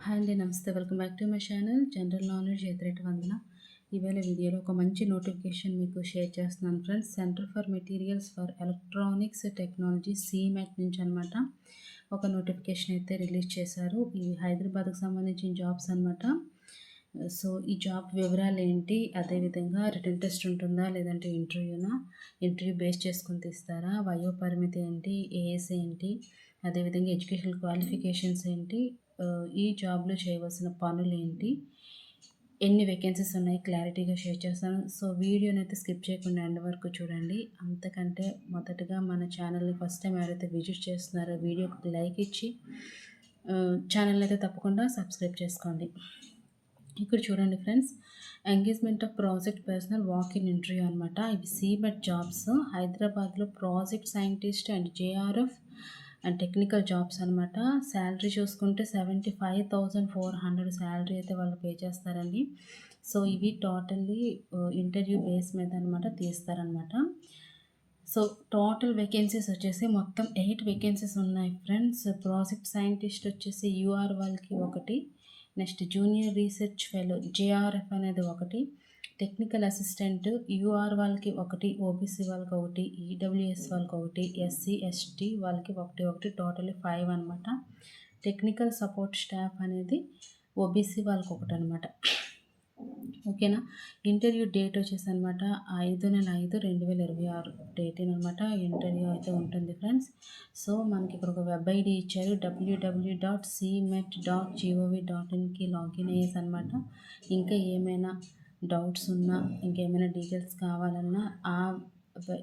Hi అండి, నమస్తే. Welcome back to my channel general knowledge ఎదురేటి వందన. ఈవేళ వీడియోలో ఒక మంచి నోటిఫికేషన్ మీకు షేర్ చేస్తున్నాను friends. Centre for materials for electronics technology C MET నుంచి అనమాట ఒక నోటిఫికేషన్ అయితే రిలీజ్ చేశారు. ఈ హైదరాబాద్కి సంబంధించిన జాబ్స్ అనమాట. సో ఈ జాబ్ వివరాలు ఏంటి, అదేవిధంగా రిటన్ టెస్ట్ ఉంటుందా లేదంటే ఇంటర్వ్యూ బేస్ చేసుకుని తీస్తారా, వయో పరిమితి ఏంటి, ఏఎస్ ఏంటి, అదేవిధంగా ఎడ్యుకేషనల్ క్వాలిఫికేషన్స్ ఏంటి, ఈ జాబ్లో చేయవలసిన పనులు ఏంటి, ఎన్ని వేకెన్సీస్ ఉన్నాయి క్లారిటీగా షేర్ చేస్తాను. సో వీడియోని అయితే స్కిప్ చేయకుండా ఎండ్ వరకు చూడండి. అంతకంటే మొదటగా మన ఛానల్ని ఫస్ట్ టైం ఎవరైతే విజిట్ చేస్తున్నారో వీడియోకి లైక్ ఇచ్చి ఛానల్ అయితే తప్పకుండా సబ్స్క్రైబ్ చేసుకోండి. ఇక్కడ చూడండి friends, engagement of project personal walk in interview అనమాట. ఇవి సీమెట్ జాబ్స్ హైదరాబాద్లో project scientist and JRF and technical jobs అనమాట. శాలరీ చూసుకుంటే 75,400 శాలరీ అయితే వాళ్ళు పే చేస్తారండి. సో ఇవి టోటల్లీ ఇంటర్వ్యూ బేస్ మీద అనమాట తీస్తారనమాట. సో టోటల్ వేకెన్సీస్ వచ్చేసి మొత్తం 8 వేకెన్సీస్ ఉన్నాయి ఫ్రెండ్స్. ప్రాజెక్ట్ సైంటిస్ట్ వచ్చేసి యూఆర్ వాళ్ళకి ఒకటి, next junior research fellow JRF అనేది ఒకటి, టెక్నికల్ అసిస్టెంట్ యూఆర్ వాళ్ళకి ఒకటి, ఓబీసీ వాళ్ళకి ఒకటి, ఈడబ్ల్యూఎస్ వాళ్ళకి ఒకటి, ఎస్సీ ఎస్టీ వాళ్ళకి ఒకటి టోటల్లీ 5 అనమాట. టెక్నికల్ సపోర్ట్ స్టాఫ్ అనేది ఓబీసీ వాళ్ళకి ఒకటి అనమాట. ఓకేనా. ఇంటర్వ్యూ డేట్ వచ్చేసి అనమాట 5/5/2026 డేట్ అనమాట ఇంటర్వ్యూ అయితే ఉంటుంది ఫ్రెండ్స్. సో మనకి ఇక్కడ ఒక వెబ్ ఐడి ఇచ్చారు, www.cmet.gov.inకి లాగిన్ అయ్యేసి అనమాట. ఇంకా ఏమైనా డౌట్స్ ఉన్నా, ఇంకేమైనా డీటెయిల్స్ కావాలన్నా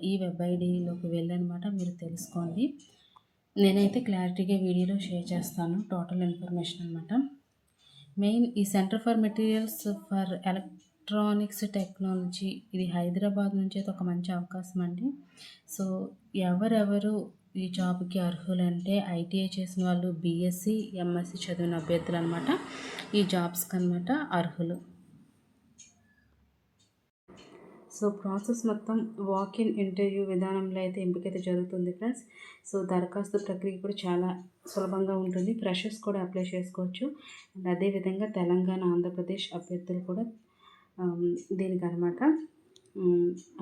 ఈ వెబ్ ఐడిలోకి వెళ్ళనమాట మీరు తెలుసుకోండి. నేనైతే క్లారిటీగా వీడియోలో షేర్ చేస్తాను టోటల్ ఇన్ఫర్మేషన్ అనమాట. మెయిన్ ఈ centre for materials for electronics technology ఇది హైదరాబాద్ నుంచి అయితే ఒక మంచి అవకాశం అండి. సో ఎవరెవరు ఈ జాబ్కి అర్హులు అంటే ఐటీఐ చేసిన వాళ్ళు, బీఎస్సీ ఎంఎస్సీ చదివిన అభ్యర్థులు అనమాట ఈ జాబ్స్కి అనమాట అర్హులు. సో ప్రాసెస్ మొత్తం వాకిన్ ఇంటర్వ్యూ విధానంలో అయితే ఎంపికైతే జరుగుతుంది ఫ్రెండ్స్. సో దరఖాస్తు ప్రక్రియ కూడా చాలా సులభంగా ఉంటుంది. ఫ్రెషర్స్ కూడా అప్లై చేసుకోవచ్చు. అండ్ అదేవిధంగా తెలంగాణ, ఆంధ్రప్రదేశ్ అభ్యర్థులు కూడా దీనికి అనమాట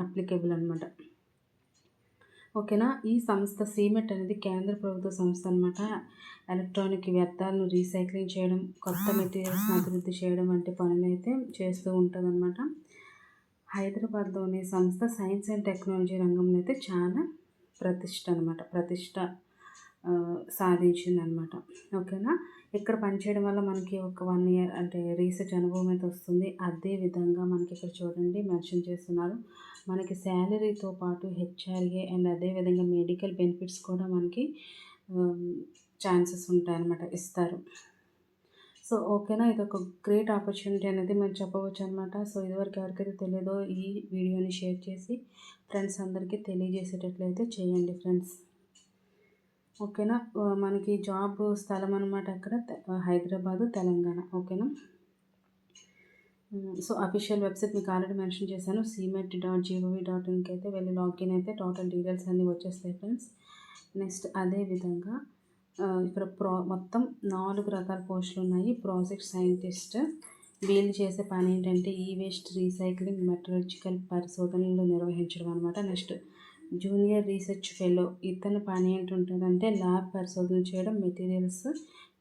అప్లికేబుల్ అనమాట. ఓకేనా. ఈ సంస్థ సీమెట్ అనేది కేంద్ర ప్రభుత్వ సంస్థ అనమాట. ఎలక్ట్రానిక్ వ్యర్థాలను రీసైక్లింగ్ చేయడం, కొత్త మెటీరియల్స్ని అభివృద్ధి చేయడం వంటి పనులు అయితే చేస్తూ ఉంటుంది అనమాట. హైదరాబాద్లోని సంస్థ సైన్స్ అండ్ టెక్నాలజీ రంగంలో అయితే చాలా ప్రతిష్ట సాధించిందనమాట. ఓకేనా. ఇక్కడ పనిచేయడం వల్ల మనకి ఒక 1 year అంటే రీసెర్చ్ అనుభవం అయితే వస్తుంది. అదేవిధంగా మనకి ఇక్కడ చూడండి మెన్షన్ చేస్తున్నారు, మనకి శాలరీతో పాటు హెచ్ఆర్ఏ అండ్ అదేవిధంగా మెడికల్ బెనిఫిట్స్ కూడా మనకి ఛాన్సెస్ ఉంటాయన్నమాట, ఇస్తారు. సో ఓకేనా. ఇది ఒక గ్రేట్ ఆపర్చునిటీ అనేది మేము చెప్పవచ్చు అనమాట. సో ఇదివరకు ఎవరికైతే తెలియదో ఈ వీడియోని షేర్ చేసి ఫ్రెండ్స్ అందరికీ తెలియజేసేటట్లయితే చేయండి ఫ్రెండ్స్. ఓకేనా. మనకి జాబ్ స్థలం అనమాట అక్కడ హైదరాబాదు, తెలంగాణ. ఓకేనా. సో అఫీషియల్ వెబ్సైట్ మీకు ఆల్రెడీ మెన్షన్ చేశాను, cmet.gov.inకి అయితే వెళ్ళి లాగిన్ అయితే టోటల్ డీటెయిల్స్ అన్నీ వచ్చేస్తాయి ఫ్రెండ్స్. నెక్స్ట్ అదేవిధంగా ఇక్కడ మొత్తం 4 రకాల పోస్టులు ఉన్నాయి. ప్రాజెక్ట్ సైంటిస్ట్ వీళ్ళు చేసే పని ఏంటంటే ఈ వేస్ట్ రీసైక్లింగ్, మెటలర్జికల్ పరిశోధనలు నిర్వహించడం అనమాట. నెక్స్ట్ జూనియర్ రీసెర్చ్ ఫెలో ఇతని పని ఏంటుంటుందంటే ల్యాబ్ పరిశోధన చేయడం, మెటీరియల్స్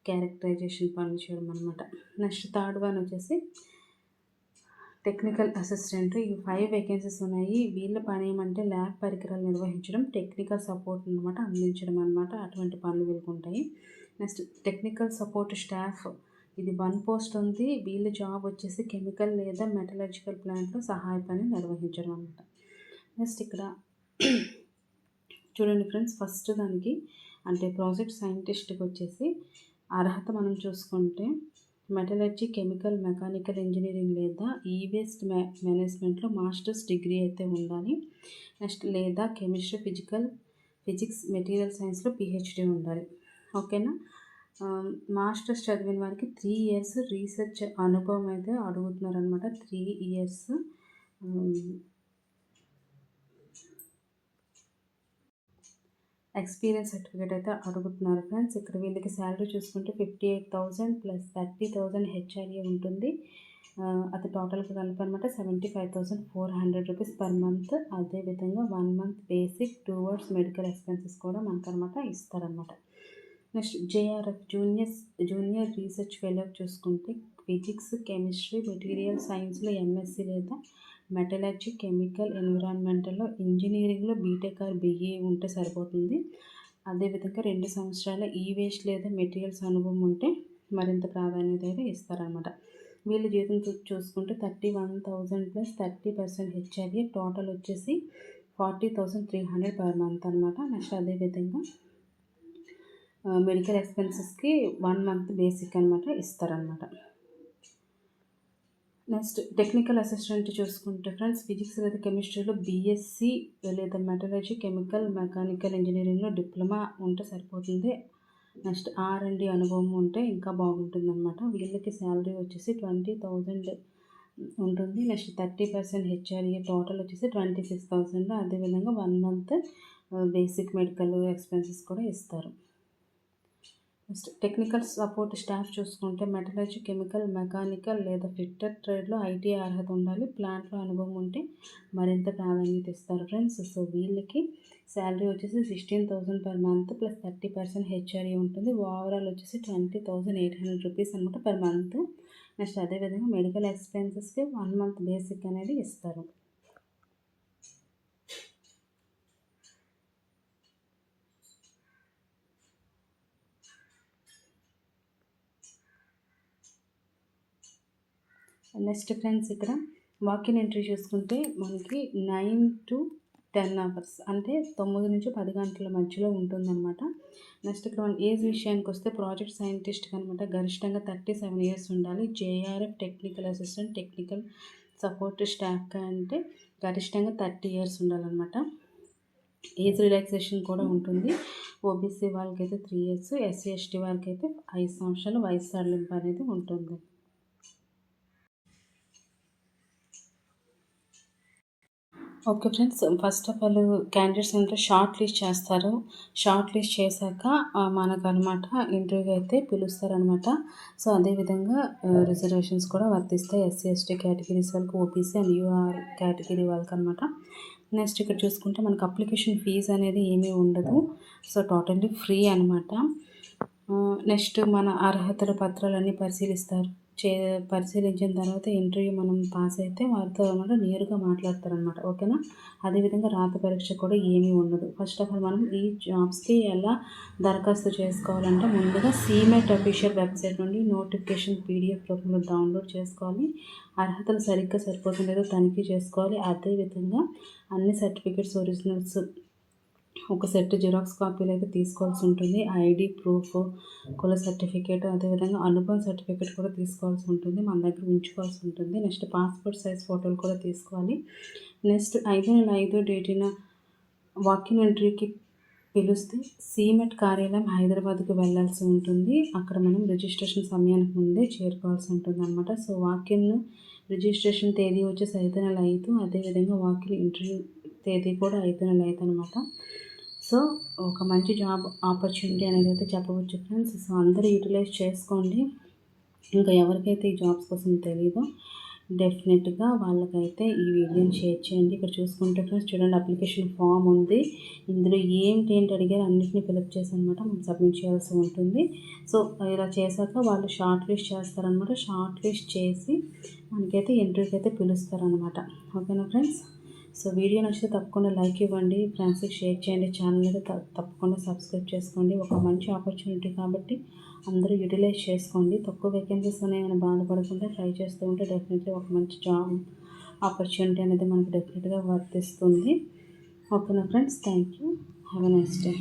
క్యారెక్టరైజేషన్ పనులు చేయడం అనమాట. నెక్స్ట్ థర్డ్ వన్ వచ్చేసి టెక్నికల్ అసిస్టెంట్. ఇవి 5 వేకెన్సీస్ ఉన్నాయి. వీళ్ళ పని ఏమంటే ల్యాబ్ పరికరాలు నిర్వహించడం, టెక్నికల్ సపోర్ట్ అనమాట అందించడం అనమాట. అటువంటి పనులు వీళ్ళకి ఉంటాయి. నెక్స్ట్ టెక్నికల్ సపోర్ట్ స్టాఫ్, ఇది 1 పోస్ట్ ఉంది. వీళ్ళ జాబ్ వచ్చేసి కెమికల్ లేదా మెటలర్జికల్ ప్లాంట్లో సహాయ పని నిర్వహించడం అనమాట. నెక్స్ట్ ఇక్కడ చూడండి ఫ్రెండ్స్, ఫస్ట్ దానికి అంటే ప్రాజెక్ట్ సైంటిస్ట్కి వచ్చేసి అర్హత మనం చూసుకుంటే మెటలర్జీ, కెమికల్, మెకానికల్ ఇంజనీరింగ్ లేదా ఈ వేస్ట్ మేనేజ్మెంట్లో మాస్టర్స్ డిగ్రీ అయితే ఉండాలి. నెక్స్ట్ లేదా కెమిస్ట్రీ, ఫిజిక్స్, మెటీరియల్ సైన్స్లో పిహెచ్డి ఉండాలి. ఓకేనా. మాస్టర్స్ చదివిన వారికి 3 years రీసెర్చ్ అనుభవం అయితే అడుగుతున్నారు అనమాట. 3 years ఎక్స్పీరియన్స్ సర్టిఫికేట్ అయితే అడుగుతున్నారు ఫ్రెండ్స్. ఇక్కడ వీళ్ళకి శాలరీ చూసుకుంటే 58,000 ప్లస్ 30,000 హెచ్ఆర్ఏ ఉంటుంది. అది టోటల్గా కలిపి అనమాట 75,400 రూపీస్ పర్ మంత్. అదేవిధంగా 1 month basic towards medical expenses కూడా మనకనమాట ఇస్తారనమాట. Next JRF junior research fellow చూసుకుంటే ఫిజిక్స్, కెమిస్ట్రీ, మెటీరియల్ సైన్స్లో ఎంఎస్సి లేదా మెటలర్జీ, కెమికల్, ఎన్విరాన్మెంటల్లో, ఇంజనీరింగ్లో బీటెక్ ఆర్ బీఈ ఉంటే సరిపోతుంది. అదేవిధంగా 2 సంవత్సరాల వేస్ట్ లేదా మెటీరియల్స్ అనుభవం ఉంటే మరింత ప్రాధాన్యత అయితే ఇస్తారనమాట. వీళ్ళు జీతం చూసుకుంటే 31,000 ప్లస్ 30% హెచ్ఆర్ఏ, టోటల్ వచ్చేసి 40,300 పర్ మంత్ అనమాట. నెక్స్ట్ అదేవిధంగా మెడికల్ ఎక్స్పెన్సెస్కి 1 మంత్ బేసిక్ అనమాట ఇస్తారనమాట. నెక్స్ట్ టెక్నికల్ అసిస్టెంట్ చూసుకుంటే ఫ్రెండ్స్ ఫిజిక్స్ లేదా కెమిస్ట్రీలో బీఎస్సీ లేదా మెటలర్జీ, కెమికల్, మెకానికల్ ఇంజనీరింగ్లో డిప్లొమా ఉంటే సరిపోతుంది. నెక్స్ట్ R&D అనుభవం ఉంటే ఇంకా బాగుంటుంది అనమాట. వీళ్ళకి శాలరీ వచ్చేసి 20,000 ఉంటుంది. నెక్స్ట్ 30% హెచ్ఆర్ఏ, టోటల్ వచ్చేసి 26,000. అదేవిధంగా 1 మంత్ బేసిక్ మెడికల్ ఎక్స్పెన్సెస్ కూడా ఇస్తారు. నెక్స్ట్ టెక్నికల్ సపోర్ట్ స్టాఫ్ చూసుకుంటే మెటలర్జీ, కెమికల్, మెకానికల్ లేదా ఫిట్టర్ ట్రేడ్లో ఐటీ అర్హత ఉండాలి. ప్లాంట్లో అనుభవం ఉంటే మరింత ప్రాధాన్యత ఇస్తారు ఫ్రెండ్స్. సో వీళ్ళకి శాలరీ వచ్చేసి 16,000 పర్ మంత్ ప్లస్ 30% హెచ్ఆర్ఏ ఉంటుంది. ఓవరాల్ వచ్చేసి 20,800 రూపీస్ అనమాట పర్ మంత్. నెక్స్ట్ అదేవిధంగా మెడికల్ ఎక్స్పెన్సెస్కి 1 మంత్ బేసిక్ అనేది ఇస్తారు. నెక్స్ట్ ఫ్రెండ్స్ ఇక్కడ వాకిన్ ఎంట్రీ చూసుకుంటే మనకి 9 to 10 అవర్స్ అంటే 9 నుంచి 10 గంటల మధ్యలో ఉంటుందన్నమాట. నెక్స్ట్ ఇక్కడ మన ఏజ్ విషయానికి వస్తే ప్రాజెక్ట్ సైంటిస్ట్కి అనమాట గరిష్టంగా 37 ఇయర్స్ ఉండాలి. JRF technical assistant, technical support staff అంటే గరిష్టంగా 30 ఇయర్స్ ఉండాలన్నమాట. ఏజ్ రిలాక్సేషన్ కూడా ఉంటుంది. ఓబీసీ వాళ్ళకైతే 3 ఇయర్స్, ఎస్సీ ఎస్టీ వాళ్ళకైతే 5 సంవత్సరాలు వయసు సడలింపు అనేది ఉంటుంది. Okay friends, first of all candidates అంతా షార్ట్ లిస్ట్ చేస్తారు. షార్ట్ లిస్ట్ చేశాక మనకనమాట ఇంటర్వ్యూకి అయితే పిలుస్తారనమాట. సో అదేవిధంగా రిజర్వేషన్స్ కూడా వర్తిస్తాయి ఎస్సీ ఎస్టీ కేటగిరీస్ వాళ్ళకి, ఓబీసీ అండ్ యూఆర్ కేటగిరీ వాళ్ళకి అనమాట. నెక్స్ట్ ఇక్కడ చూసుకుంటే మనకు అప్లికేషన్ ఫీజు అనేది ఏమీ ఉండదు. సో టోటల్లీ ఫ్రీ అనమాట. నెక్స్ట్ మన అర్హతల పత్రాలన్నీ పరిశీలించిన తర్వాత ఇంటర్వ్యూ మనం పాస్ అయితే వారితో అనమాట నేరుగా మాట్లాడతారనమాట. ఓకేనా. అదేవిధంగా రాత పరీక్ష కూడా ఏమీ ఉండదు. ఫస్ట్ ఆఫ్ ఆల్ మనం ఈ జాబ్స్కి ఎలా దరఖాస్తు చేసుకోవాలంటే ముందుగా సీమెట్ అఫీషియల్ వెబ్సైట్ నుండి నోటిఫికేషన్ PDF రూపంలో డౌన్లోడ్ చేసుకోవాలి. అర్హతలు సరిగ్గా సరిపోతుందో తనిఖీ చేసుకోవాలి. అదేవిధంగా అన్ని సర్టిఫికేట్స్ ఒరిజినల్స్ ఒక సెట్ జిరాక్స్ కాపీలు అయితే తీసుకోవాల్సి ఉంటుంది. ఐడి ప్రూఫ్, కుల సర్టిఫికేట్, అదేవిధంగా అనుభవం సర్టిఫికేట్ కూడా తీసుకోవాల్సి ఉంటుంది, మన దగ్గర ఉంచుకోవాల్సి ఉంటుంది. నెక్స్ట్ పాస్పోర్ట్ సైజ్ ఫోటోలు కూడా తీసుకోవాలి. నెక్స్ట్ 5/5 డేటిన వాకిన్ ఎంట్రీకి పిలిస్తే సీమెట్ కార్యాలయం హైదరాబాద్కి వెళ్ళాల్సి ఉంటుంది. అక్కడ మనం రిజిస్ట్రేషన్ సమయానికి ముందే చేరుకోవాల్సి ఉంటుంది అనమాట. సో వాకిన్ రిజిస్ట్రేషన్ తేదీ వచ్చేసి 5/5, అదేవిధంగా వాకిన్ ఇంటర్వ్యూ తేదీ కూడా 5/5 అనమాట. సో ఒక మంచి జాబ్ ఆపర్చునిటీ అనేది అయితే చెప్పవచ్చు ఫ్రెండ్స్. సో అందరూ యూటిలైజ్ చేసుకోండి. ఇంకా ఎవరికైతే ఈ జాబ్స్ కోసం తెలియదో డెఫినెట్గా వాళ్ళకైతే ఈ వీడియోని షేర్ చేయండి. ఇక్కడ చూసుకుంటే ఫ్రెండ్స్ చూడండి, అప్లికేషన్ ఫామ్ ఉంది. ఇందులో ఏంటి అడిగారు అన్నింటినీ ఫిలప్ చేసి అనమాట మనం సబ్మిట్ చేయాల్సి ఉంటుంది. సో ఇలా చేశాక వాళ్ళు షార్ట్ లిస్ట్ చేస్తారనమాట. షార్ట్ లిస్ట్ చేసి మనకైతే ఇంటర్వ్యూకి అయితే పిలుస్తారనమాట. ఓకేనా ఫ్రెండ్స్. సో వీడియో నచ్చితే తప్పకుండా లైక్ ఇవ్వండి, ఫ్రెండ్స్కి షేర్ చేయండి, ఛానల్ అయితే తప్పకుండా సబ్స్క్రైబ్ చేసుకోండి. ఒక మంచి ఆపర్చునిటీ కాబట్టి అందరూ యూటిలైజ్ చేసుకోండి. తక్కువ వేకెన్సీస్ ఉన్నాయని బాధపడకుండా ట్రై చేస్తూ ఉంటే డెఫినెట్లీ ఒక మంచి జాబ్ ఆపర్చునిటీ అనేది మనకు డెఫినెట్గా వర్తిస్తుంది. ఓకేనా friends, thank you, have a nice day.